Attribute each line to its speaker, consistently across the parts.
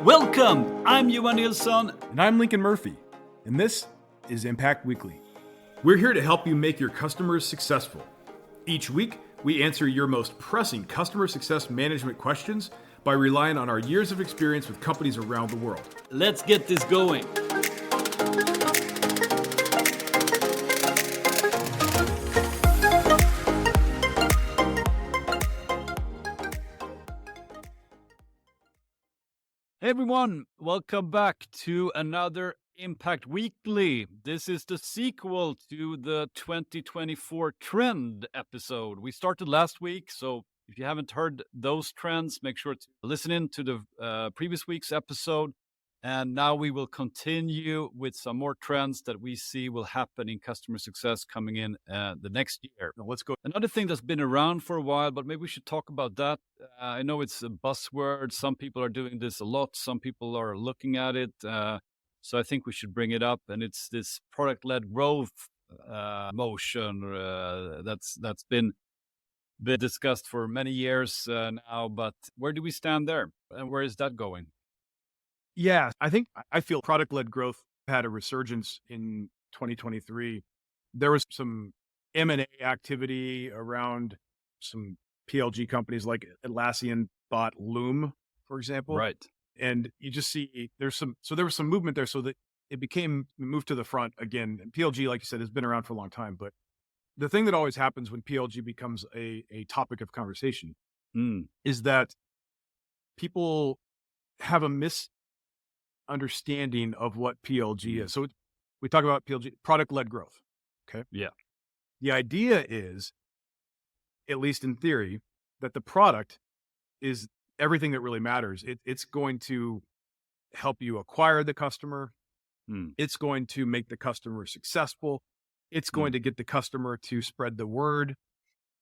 Speaker 1: Welcome! I'm Johan Nilsson.
Speaker 2: And I'm Lincoln Murphy, and this is Impact Weekly. We're here to help you make your customers successful. Each week, we answer your most pressing customer success management questions by relying on our years of experience with companies around the world.
Speaker 1: Let's get this going. Hey everyone, welcome back to another Impact Weekly. This is the sequel to the 2024 trend episode. We started last week, so if you haven't heard those trends, make sure to listen in to the previous week's episode. And now we will continue with some more trends that we see will happen in customer success coming in the next year.
Speaker 2: Now let's go.
Speaker 1: Another thing that's been around for a while, but maybe we should talk about that. I know it's a buzzword. Some people are doing this a lot. Some people are looking at it. So I think we should bring it up. And it's this product-led growth motion that's been discussed for many years now. But where do we stand there? And where is that going?
Speaker 2: Yeah, I feel product-led growth had a resurgence in 2023. There was some M&A activity around some PLG companies like Atlassian bought Loom, for example.
Speaker 1: Right.
Speaker 2: And you just see there was some movement there so that it moved to the front again. And PLG, like you said, has been around for a long time. But the thing that always happens when PLG becomes a topic of conversation is that people have a misunderstanding of what PLG is. So we talk about PLG, product-led growth. Okay.
Speaker 1: Yeah.
Speaker 2: The idea is, at least in theory, that the product is everything that really matters. It's going to help you acquire the customer. It's going to make the customer successful. It's going to get the customer to spread the word,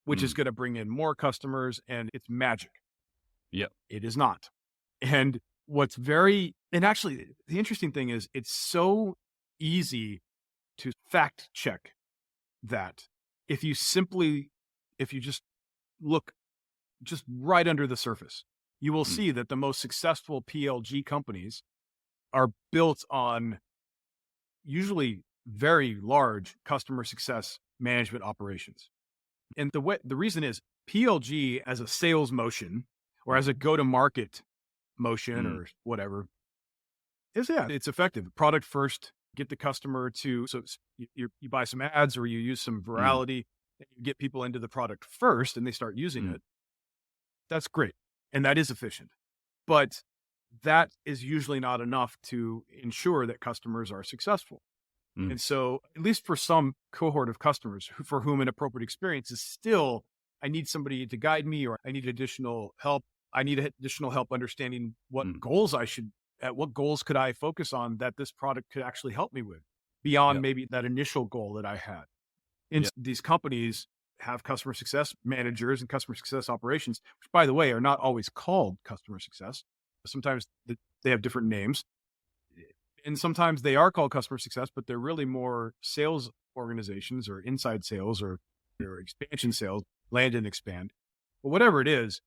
Speaker 2: which is going to bring in more customers, and it's magic.
Speaker 1: Yeah.
Speaker 2: It is not. And actually, the interesting thing is it's so easy to fact check that if you just look just right under the surface, you will see that the most successful PLG companies are built on usually very large customer success management operations. And the reason is PLG as a sales motion or as a go-to-market motion or whatever it's effective. Product first, get the customer to, so you buy some ads or you use some virality and you get people into the product first and they start using it. That's great. And that is efficient, but that is usually not enough to ensure that customers are successful. And so at least for some cohort of customers for whom an appropriate experience is still, I need somebody to guide me, or I need additional help. I need additional help understanding what goals what goals could I focus on that this product could actually help me with beyond maybe that initial goal that I had. And these companies have customer success managers and customer success operations, which by the way, are not always called customer success. Sometimes they have different names, and sometimes they are called customer success, but they're really more sales organizations or inside sales or expansion sales, land and expand. But whatever it is,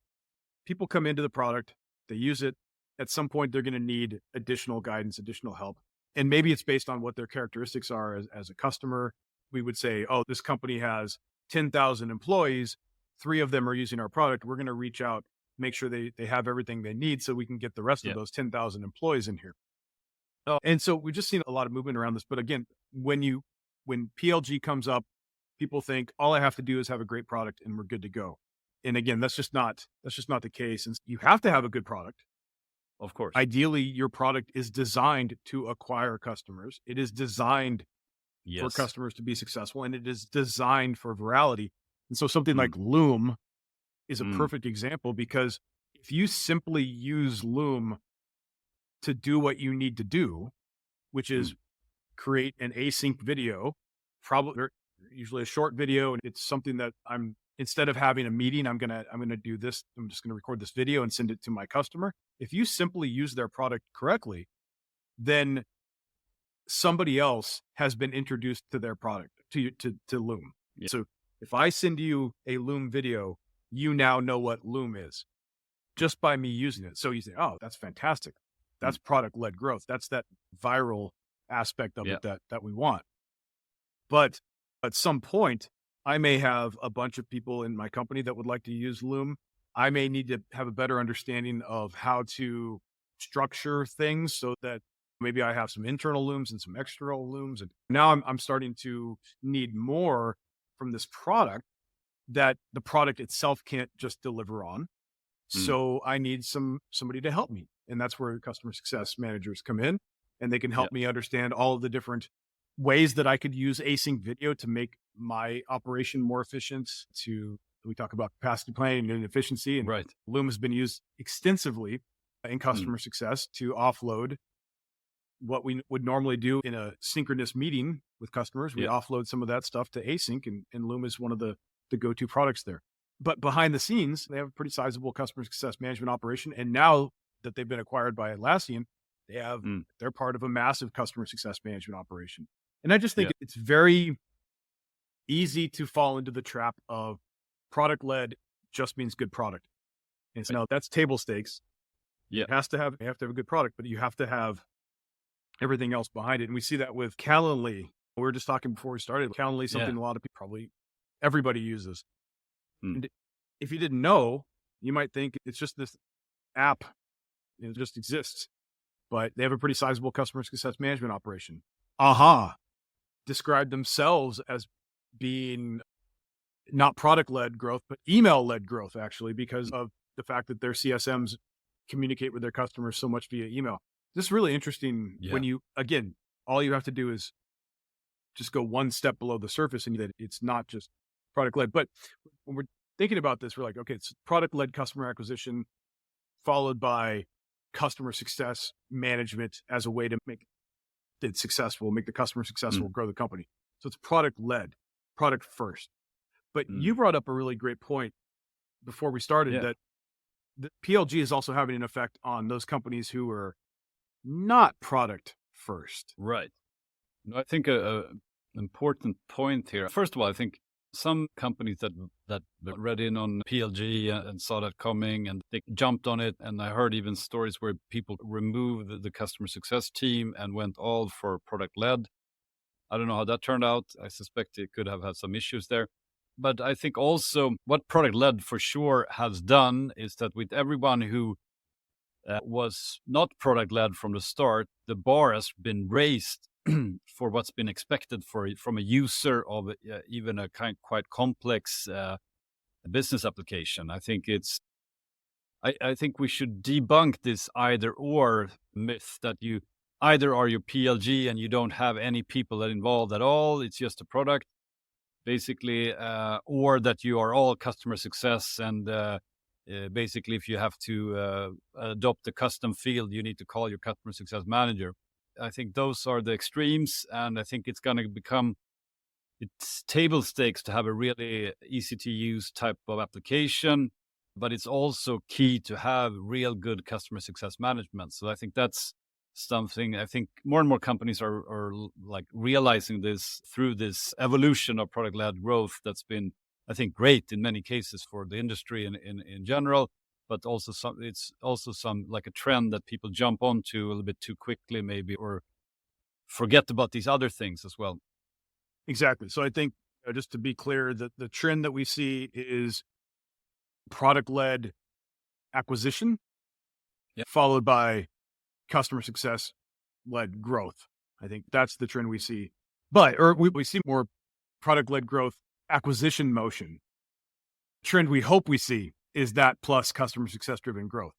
Speaker 2: people come into the product, they use it. At some point, they're going to need additional guidance, additional help. And maybe it's based on what their characteristics are as a customer. We would say, oh, this company has 10,000 employees. 3 of them are using our product. We're going to reach out, make sure they have everything they need so we can get the rest of those 10,000 employees in here. And so we've just seen a lot of movement around this. But again, when PLG comes up, people think all I have to do is have a great product and we're good to go. And again, that's just not the case. And you have to have a good product.
Speaker 1: Of course.
Speaker 2: Ideally, your product is designed to acquire customers. It is designed for customers to be successful, and it is designed for virality. And so something like Loom is a perfect example, because if you simply use Loom to do what you need to do, which is create an async video, usually a short video, and it's something that instead of having a meeting, I'm gonna do this. I'm just gonna record this video and send it to my customer. If you simply use their product correctly, then somebody else has been introduced to their product, to Loom. Yeah. So if I send you a Loom video, you now know what Loom is just by me using it. So you say, oh, that's fantastic. That's product-led growth. That's that viral aspect of it that we want. But at some point, I may have a bunch of people in my company that would like to use Loom. I may need to have a better understanding of how to structure things so that maybe I have some internal looms and some external looms. And now I'm starting to need more from this product that the product itself can't just deliver on. So I need somebody to help me. And that's where customer success managers come in, and they can help me understand all of the different ways that I could use async video to make my operation more efficient. We talk about capacity planning and efficiency, and Loom has been used extensively in customer success to offload what we would normally do in a synchronous meeting with customers. We offload some of that stuff to async, and Loom is one of the go-to products there. But behind the scenes, they have a pretty sizable customer success management operation. And now that they've been acquired by Atlassian, they're part of a massive customer success management operation. And I just think it's very easy to fall into the trap of product-led just means good product. And so no, that's table stakes. You have to have a good product, but you have to have everything else behind it. And we see that with Calendly. We were just talking before we started. Calendly, something a lot of people, probably everybody uses. And if you didn't know, you might think it's just this app. It just exists. But they have a pretty sizable customer success management operation. Describe themselves as being not product-led growth, but email-led growth, actually, because of the fact that their CSMs communicate with their customers so much via email. This is really interesting when all you have to do is just go one step below the surface, and that it's not just product-led. But when we're thinking about this, we're like, okay, it's product-led customer acquisition followed by customer success management as a way to make it successful, make the customer successful, grow the company. So it's product-led, product first. But you brought up a really great point before we started that the PLG is also having an effect on those companies who are not product first.
Speaker 1: Right. I think an important point here. First of all, I think some companies that read in on PLG and saw that coming, and they jumped on it. And I heard even stories where people removed the customer success team and went all for product-led. I don't know how that turned out. I suspect it could have had some issues there. But I think also what product-led for sure has done is that with everyone who was not product-led from the start, the bar has been raised for what's been expected from a user of even a quite complex business application. I think I think we should debunk this either or myth that you either are your PLG and you don't have any people that involved at all. It's just a product, basically, or that you are all customer success and basically if you have to adopt a custom field, you need to call your customer success manager. I think those are the extremes, and I think it's going to it's table stakes to have a really easy to use type of application, but it's also key to have real good customer success management. So I think that's something I think more and more companies are like realizing this through this evolution of product-led growth that's been, I think, great in many cases for the industry in general. But also it's also like a trend that people jump onto a little bit too quickly, maybe, or forget about these other things as well.
Speaker 2: Exactly. So I think just to be clear, that the trend that we see is product-led acquisition, followed by customer success-led growth. I think that's the trend we see. We see more product-led growth acquisition motion. Trend we hope we see is that plus customer success driven growth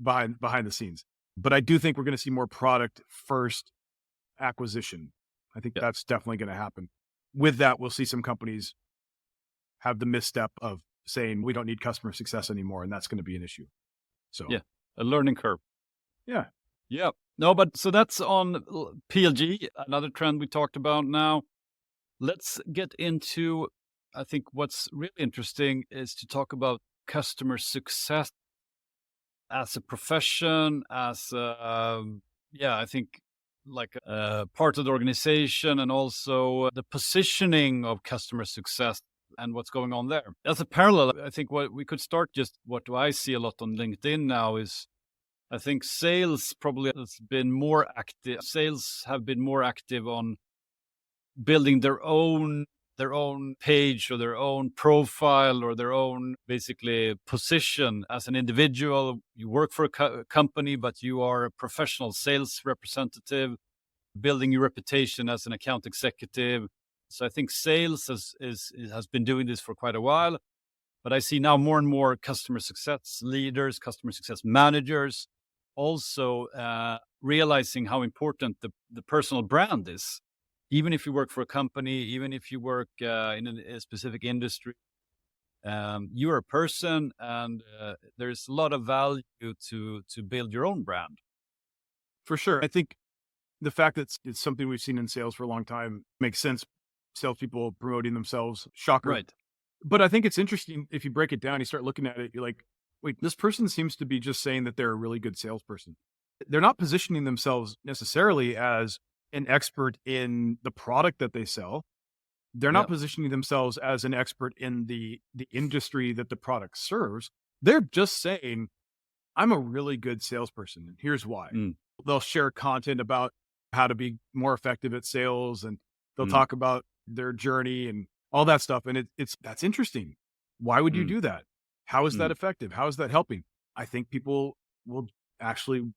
Speaker 2: behind the scenes. But I do think we're going to see more product first acquisition. I think that's definitely going to happen. With that, we'll see some companies have the misstep of saying we don't need customer success anymore, and that's going to be an issue. So
Speaker 1: a learning curve.
Speaker 2: Yeah.
Speaker 1: No, but so that's on PLG, another trend we talked about now. Let's get into, I think what's really interesting is to talk about customer success as a profession, as I think like part of the organization, and also the positioning of customer success and what's going on there. As a parallel, I think what we could start, just what do I see a lot on LinkedIn now is I think sales probably has been more active. Sales have been more active on building their own page or their own profile or their own basically position as an individual. You work for a company, but you are a professional sales representative, building your reputation as an account executive. So I think sales has been doing this for quite a while, but I see now more and more customer success leaders, customer success managers also realizing how important the personal brand is. Even if you work for a company, even if you work in a specific industry, you're a person, and there's a lot of value to build your own brand.
Speaker 2: For sure. I think the fact that it's something we've seen in sales for a long time makes sense. Salespeople promoting themselves, shocker.
Speaker 1: Right.
Speaker 2: But I think it's interesting if you break it down, you start looking at it, you're like, wait, this person seems to be just saying that they're a really good salesperson. They're not positioning themselves necessarily as an expert in the product that they sell. They're not positioning themselves as an expert in the industry that the product serves. They're just saying, I'm a really good salesperson, and here's why. They'll share content about how to be more effective at sales, and they'll talk about their journey and all that stuff. And that's interesting. Why would you do that? How is that effective? How is that helping? I think people will actually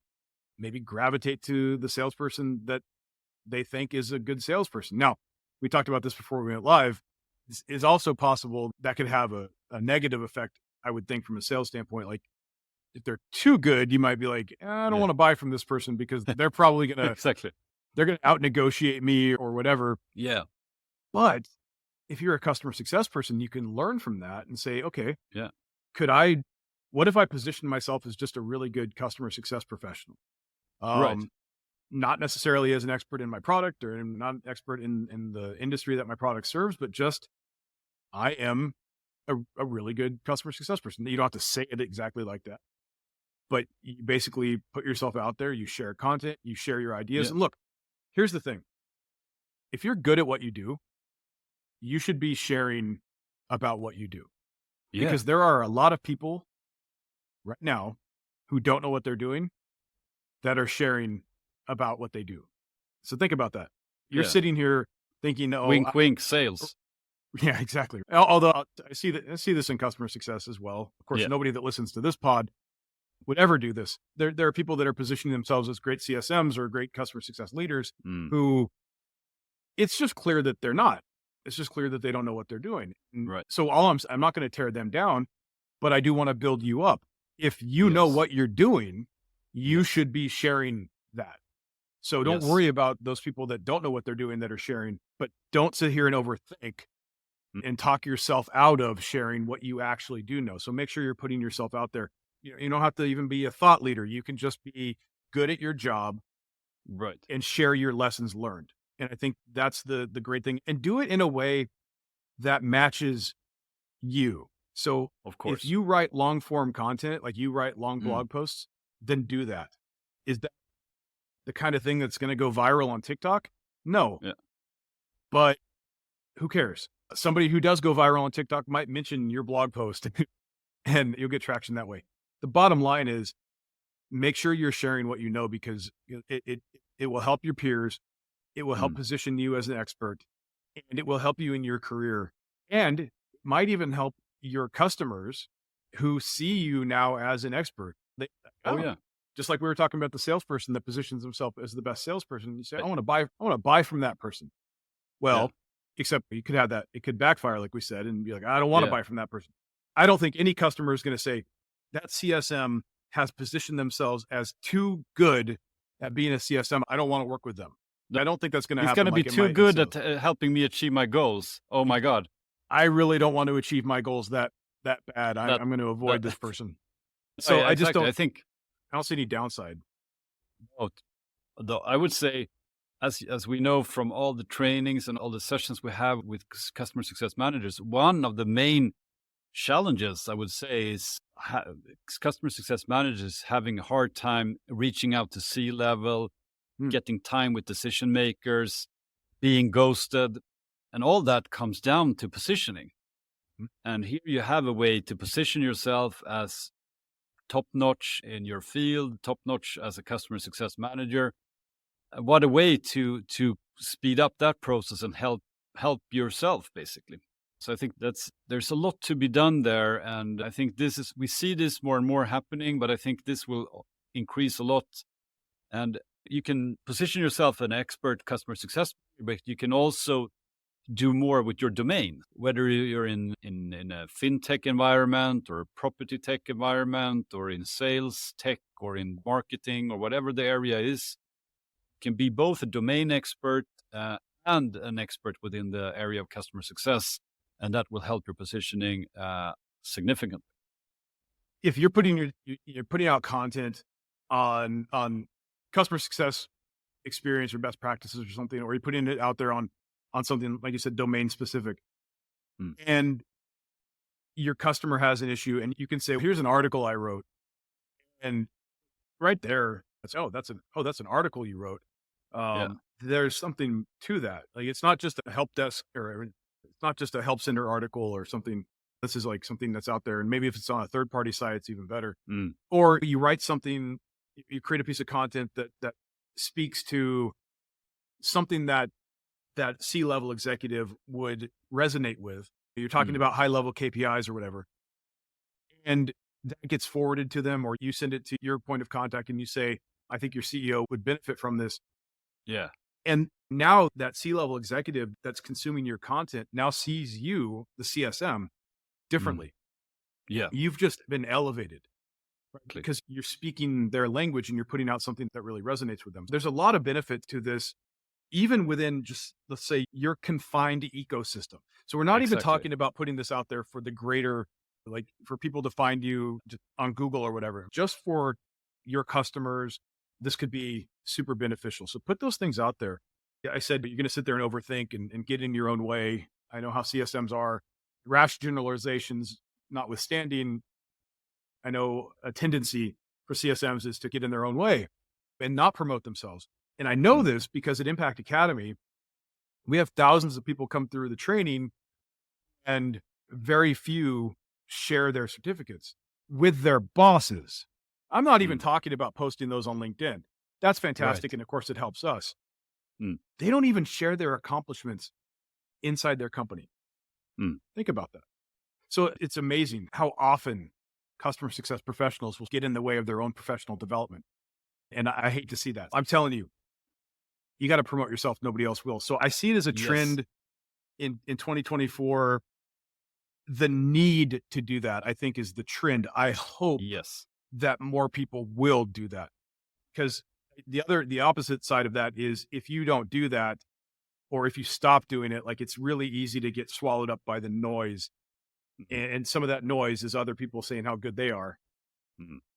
Speaker 2: maybe gravitate to the salesperson that they think is a good salesperson. Now, we talked about this before we went live. This is also possible that could have a negative effect, I would think, from a sales standpoint. Like, if they're too good, you might be like, I don't want to buy from this person because they're probably going to
Speaker 1: exactly.
Speaker 2: They're going to out negotiate me or whatever.
Speaker 1: Yeah.
Speaker 2: But if you're a customer success person, you can learn from that and say, okay,
Speaker 1: Yeah.
Speaker 2: What if I position myself as just a really good customer success professional?
Speaker 1: Right.
Speaker 2: Not necessarily as an expert in my product or not an expert in the industry that my product serves, but just I am a really good customer success person. You don't have to say it exactly like that, but you basically put yourself out there, you share content, you share your ideas. And look, here's the thing. If you're good at what you do, you should be sharing about what you do. Because there are a lot of people right now who don't know what they're doing that are sharing about what they do. So think about that. You're sitting here thinking, oh,
Speaker 1: wink, wink, sales.
Speaker 2: Yeah, exactly. Although I see this in customer success as well. Of course, nobody that listens to this pod would ever do this. There are people that are positioning themselves as great CSMs or great customer success leaders who it's just clear that they're not. It's just clear that they don't know what they're doing.
Speaker 1: Right.
Speaker 2: So I'm not going to tear them down, but I do want to build you up. If you know what you're doing, you should be sharing that. So don't worry about those people that don't know what they're doing that are sharing, but don't sit here and overthink and talk yourself out of sharing what you actually do know. So make sure you're putting yourself out there. You don't have to even be a thought leader. You can just be good at your job,
Speaker 1: right,
Speaker 2: and share your lessons learned. And I think that's the great thing, and do it in a way that matches you. So
Speaker 1: of course,
Speaker 2: if you write long form content, like you write long blog posts, then do that. Is that the kind of thing that's going to go viral on TikTok? No.
Speaker 1: Yeah.
Speaker 2: But who cares? Somebody who does go viral on TikTok might mention your blog post and you'll get traction that way. The bottom line is make sure you're sharing what you know, because it will help your peers. It will help position you as an expert, and it will help you in your career, and it might even help your customers who see you now as an expert. Just like we were talking about the salesperson that positions himself as the best salesperson. You say, I want to buy from that person. Well, except you could have that. It could backfire, like we said, and be like, I don't want to buy from that person. I don't think any customer is going to say that CSM has positioned themselves as too good at being a CSM. I don't want to work with them. I don't think that's going to happen.
Speaker 1: He's going to be too good at helping me achieve my goals. Oh my God.
Speaker 2: I really don't want to achieve my goals that bad. I'm going to avoid this person. So I just don't. I don't see any downside.
Speaker 1: Though I would say, as we know from all the trainings and all the sessions we have with customer success managers, one of the main challenges, I would say, is customer success managers having a hard time reaching out to C-level, getting time with decision makers, being ghosted, and all that comes down to positioning. And here you have a way to position yourself as top notch in your field, top notch as a customer success manager. What a way to speed up that process and help yourself, basically. So I think there's a lot to be done there, and I think we see this more and more happening, but I think this will increase a lot. And you can position yourself an expert customer success, but you can also do more with your domain, whether you're in a fintech environment or a property tech environment or in sales tech or in marketing or whatever the area is. You can be both a domain expert and an expert within the area of customer success, and that will help your positioning significantly.
Speaker 2: If you're putting out content on customer success experience or best practices or something, or you're putting it out there on something, like you said, domain specific, and your customer has an issue, and you can say, here's an article I wrote. And right there, that's an article you wrote. There's something to that. Like, it's not just a help desk, or it's not just a help center article or something. This is like something that's out there. And maybe if it's on a third party site, it's even better. Or you write something, you create a piece of content that speaks to something that C-level executive would resonate with. You're talking about high-level KPIs or whatever, and that gets forwarded to them, or you send it to your point of contact and you say, I think your CEO would benefit from this.
Speaker 1: Yeah.
Speaker 2: And now that C-level executive that's consuming your content now sees you, the CSM, differently.
Speaker 1: Yeah.
Speaker 2: You've just been elevated.
Speaker 1: Right.
Speaker 2: Because you're speaking their language and you're putting out something that really resonates with them. There's a lot of benefit to this, even within just, let's say, your confined ecosystem. So we're not even talking about putting this out there for the greater, like for people to find you on Google or whatever. Just for your customers, this could be super beneficial. So put those things out there. I said, you're going to sit there and overthink and get in your own way. I know how CSMs are. Rash generalizations notwithstanding, I know a tendency for CSMs is to get in their own way and not promote themselves. And I know this because at Impact Academy, we have thousands of people come through the training, and very few share their certificates with their bosses. I'm not even talking about posting those on LinkedIn. That's fantastic. Right. And of course, it helps us. They don't even share their accomplishments inside their company. Think about that. So it's amazing how often customer success professionals will get in the way of their own professional development. And I hate to see that. I'm telling you, you got to promote yourself. Nobody else will. So I see it as a trend in 2024. The need to do that, I think, is the trend. I hope that more people will do that, because the opposite side of that is if you don't do that, or if you stop doing it, like, it's really easy to get swallowed up by the noise. And some of that noise is other people saying how good they are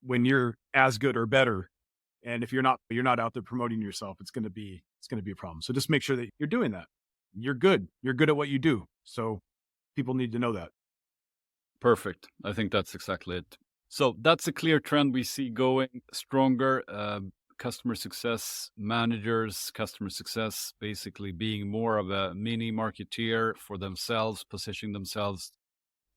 Speaker 2: when you're as good or better. And if you're not out there promoting yourself, it's going to be a problem. So just make sure that you're doing that. You're good at what you do. So people need to know that.
Speaker 1: Perfect. I think that's exactly it. So that's a clear trend we see going stronger. Customer success managers, customer success, basically being more of a mini marketeer for themselves, positioning themselves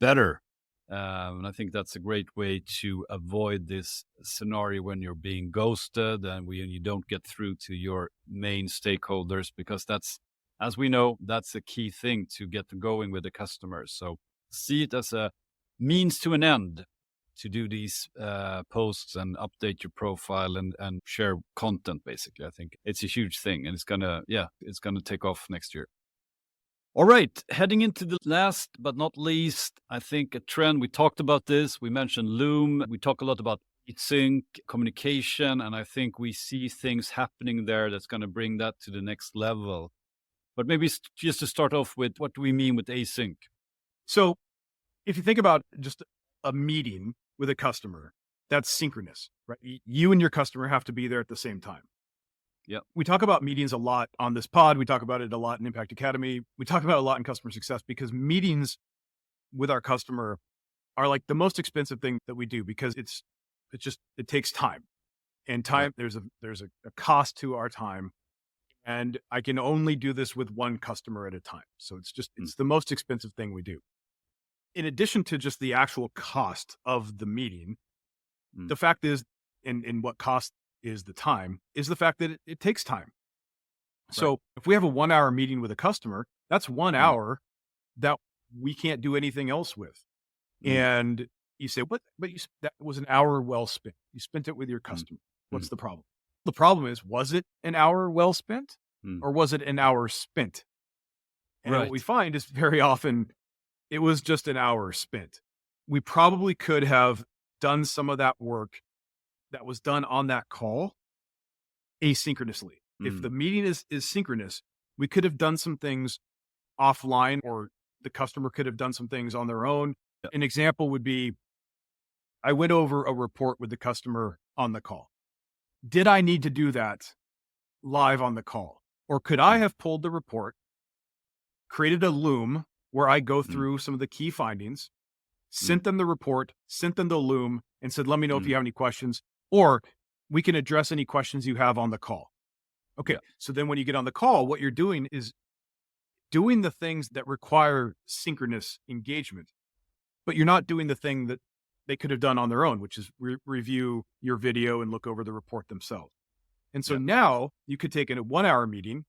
Speaker 1: better. And I think that's a great way to avoid this scenario when you're being ghosted and when you don't get through to your main stakeholders, because that's, as we know, that's a key thing to get going with the customers. So see it as a means to an end to do these posts and update your profile and share content, basically. I think it's a huge thing, and it's gonna take off next year. All right, heading into the last but not least, I think a trend, we talked about this, we mentioned Loom, we talk a lot about Async, communication, and I think we see things happening there that's going to bring that to the next level. But maybe just to start off with, what do we mean with Async?
Speaker 2: So if you think about just a meeting with a customer, that's synchronous, right? You and your customer have to be there at the same time.
Speaker 1: Yeah.
Speaker 2: We talk about meetings a lot on this pod. We talk about it a lot in Impact Academy. We talk about it a lot in customer success, because meetings with our customer are like the most expensive thing that we do, because it takes time, and time, there's a cost to our time. And I can only do this with one customer at a time. So it's the most expensive thing we do. In addition to just the actual cost of the meeting, The fact is, and what cost is the time, is the fact that it takes time. So if we have a 1 hour meeting with a customer, that's 1 hour that we can't do anything else with. And you say, but that was an hour well spent. You spent it with your customer. What's the problem? The problem is, was it an hour well spent or was it an hour spent? And what we find is very often it was just an hour spent. We probably could have done some of that work that was done on that call asynchronously. If the meeting is synchronous, we could have done some things offline, or the customer could have done some things on their own. An example would be, I went over a report with the customer on the call. Did I need to do that live on the call? Or could I have pulled the report, created a loom where I go through some of the key findings, sent them the report, sent them the loom, and said, let me know if you have any questions, or we can address any questions you have on the call. Okay, so then when you get on the call, what you're doing is doing the things that require synchronous engagement, but you're not doing the thing that they could have done on their own, which is review your video and look over the report themselves. And so now you could take in a 1 hour meeting,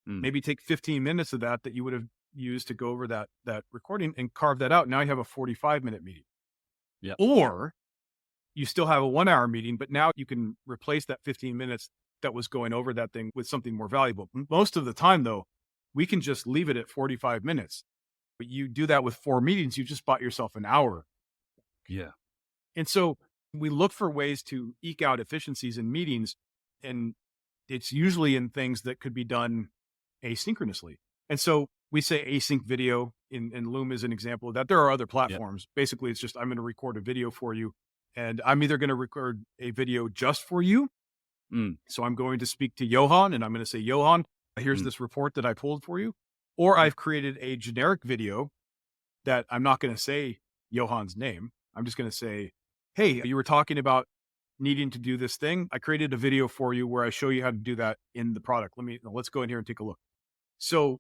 Speaker 2: maybe take 15 minutes of that you would have used to go over that recording and carve that out. Now you have a 45-minute meeting. Or you still have a 1 hour meeting, but now you can replace that 15 minutes that was going over that thing with something more valuable. Most of the time, though, we can just leave it at 45 minutes. But you do that with 4 meetings, you just bought yourself an hour. And so we look for ways to eke out efficiencies in meetings, and it's usually in things that could be done asynchronously. And so we say async video, and Loom is an example of that. There are other platforms. Basically, it's just, I'm going to record a video for you, and I'm either going to record a video just for you. So I'm going to speak to Johan, and I'm going to say, Johan, here's this report that I pulled for you. Or I've created a generic video that I'm not going to say Johan's name. I'm just going to say, hey, you were talking about needing to do this thing. I created a video for you where I show you how to do that in the product. Let's go in here and take a look. So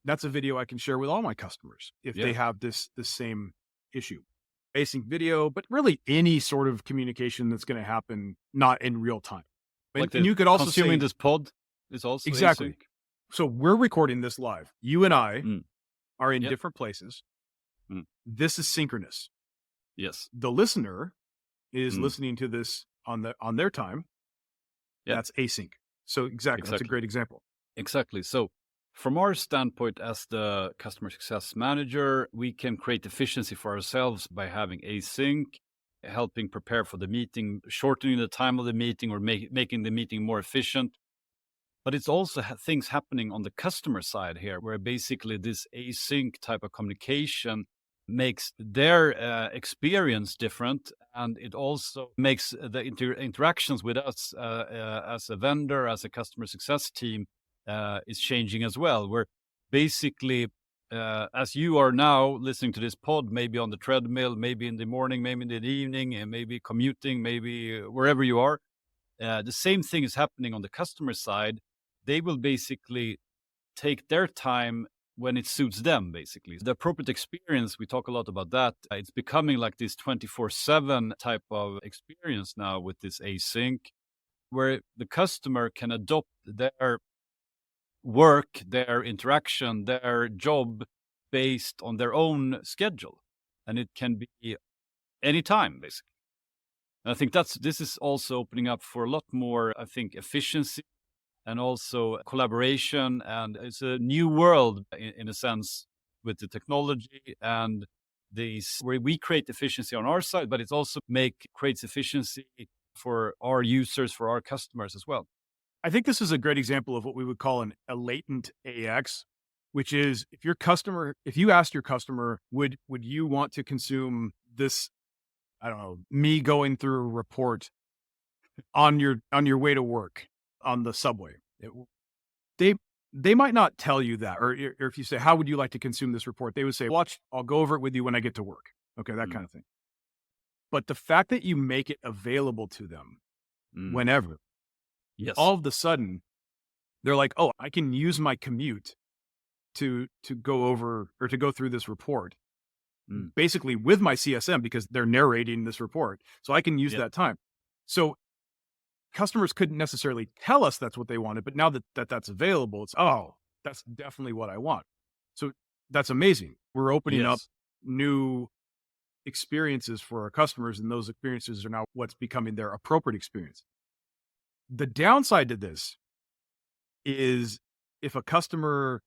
Speaker 2: that's a video I can share with all my customers if they have this same issue. Async video, but really any sort of communication that's going to happen not in real time.
Speaker 1: Like
Speaker 2: and you could also
Speaker 1: consuming
Speaker 2: say,
Speaker 1: this pod is also
Speaker 2: exactly.
Speaker 1: async.
Speaker 2: So we're recording this live. You and I are in different places. This is synchronous.
Speaker 1: Yes.
Speaker 2: The listener is listening to this on their time. That's async. So exactly. That's a great example.
Speaker 1: Exactly. So from our standpoint as the customer success manager, we can create efficiency for ourselves by having async, helping prepare for the meeting, shortening the time of the meeting, or making the meeting more efficient. But it's also things happening on the customer side here, where basically this async type of communication makes their experience different. And it also makes the interactions with us as a vendor, as a customer success team, is changing as well. Where basically, as you are now listening to this pod, maybe on the treadmill, maybe in the morning, maybe in the evening, and maybe commuting, maybe wherever you are, the same thing is happening on the customer side. They will basically take their time when it suits them, basically. The appropriate experience, we talk a lot about that. It's becoming like this 24/7 type of experience now with this async, where the customer can adopt their work, their interaction, their job based on their own schedule. And it can be anytime, basically. And I think this is also opening up for a lot more, I think, efficiency and also collaboration. And it's a new world in a sense with the technology and these, where we create efficiency on our side, but it's also creates efficiency for our users, for our customers as well.
Speaker 2: I think this is a great example of what we would call a latent AX, which is if you asked your customer, would you want to consume this, I don't know, me going through a report on your way to work on the subway? They might not tell you that, or if you say, how would you like to consume this report? They would say, watch, I'll go over it with you when I get to work. Okay, that kind of thing. But the fact that you make it available to them whenever, all of a sudden, they're like, oh, I can use my commute to go over or to go through this report. basically with my CSM because they're narrating this report. So I can use that time. So customers couldn't necessarily tell us that's what they wanted, but now that's available, it's, oh, that's definitely what I want. So that's amazing. We're opening up new experiences for our customers, and those experiences are now what's becoming their appropriate experience. The downside to this is if a customer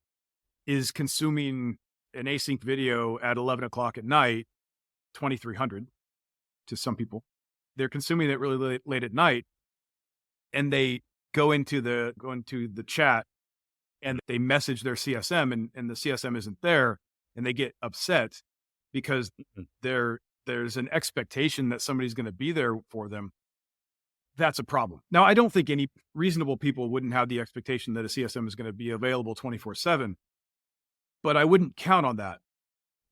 Speaker 2: is consuming an async video at 11 o'clock at night, 2300 to some people, they're consuming it really late at night, and they go into the chat and they message their CSM and the CSM isn't there, and they get upset because there's an expectation that somebody's going to be there for them. That's a problem. Now, I don't think any reasonable people wouldn't have the expectation that a CSM is going to be available 24/7, but I wouldn't count on that.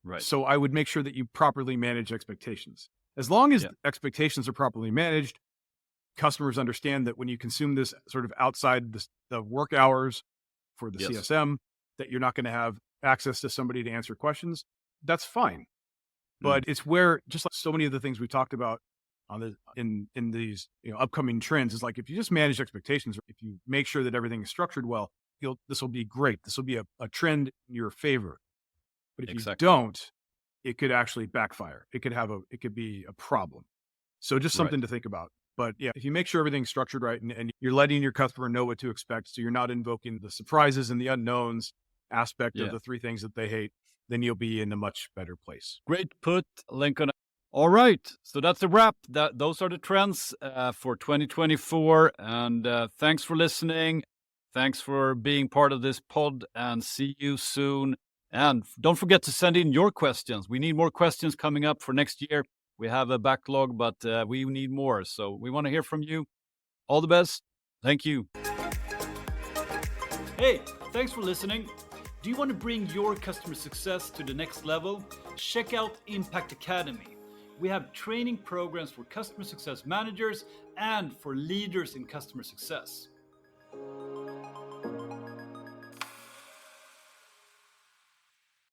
Speaker 1: Right.
Speaker 2: So I would make sure that you properly manage expectations. As long as expectations are properly managed, customers understand that when you consume this sort of outside the work hours for the CSM, that you're not going to have access to somebody to answer questions, that's fine. But it's where, just like so many of the things we talked about on in these upcoming trends, is like, if you just manage expectations, if you make sure that everything is structured well, this will be great. This will be a trend in your favor. But if you don't, it could actually backfire. It could be a problem. So just something to think about. But yeah, if you make sure everything's structured right and you're letting your customer know what to expect, so you're not invoking the surprises and the unknowns aspect of the three things that they hate, then you'll be in a much better place.
Speaker 1: Great put, Lincoln. All right, so that's a wrap. Those are the trends for 2024. And thanks for listening. Thanks for being part of this pod, and see you soon. And don't forget to send in your questions. We need more questions coming up for next year. We have a backlog, but we need more. So we want to hear from you. All the best. Thank you. Hey, thanks for listening. Do you want to bring your customer success to the next level? Check out Impact Academy. We have training programs for customer success managers and for leaders in customer success.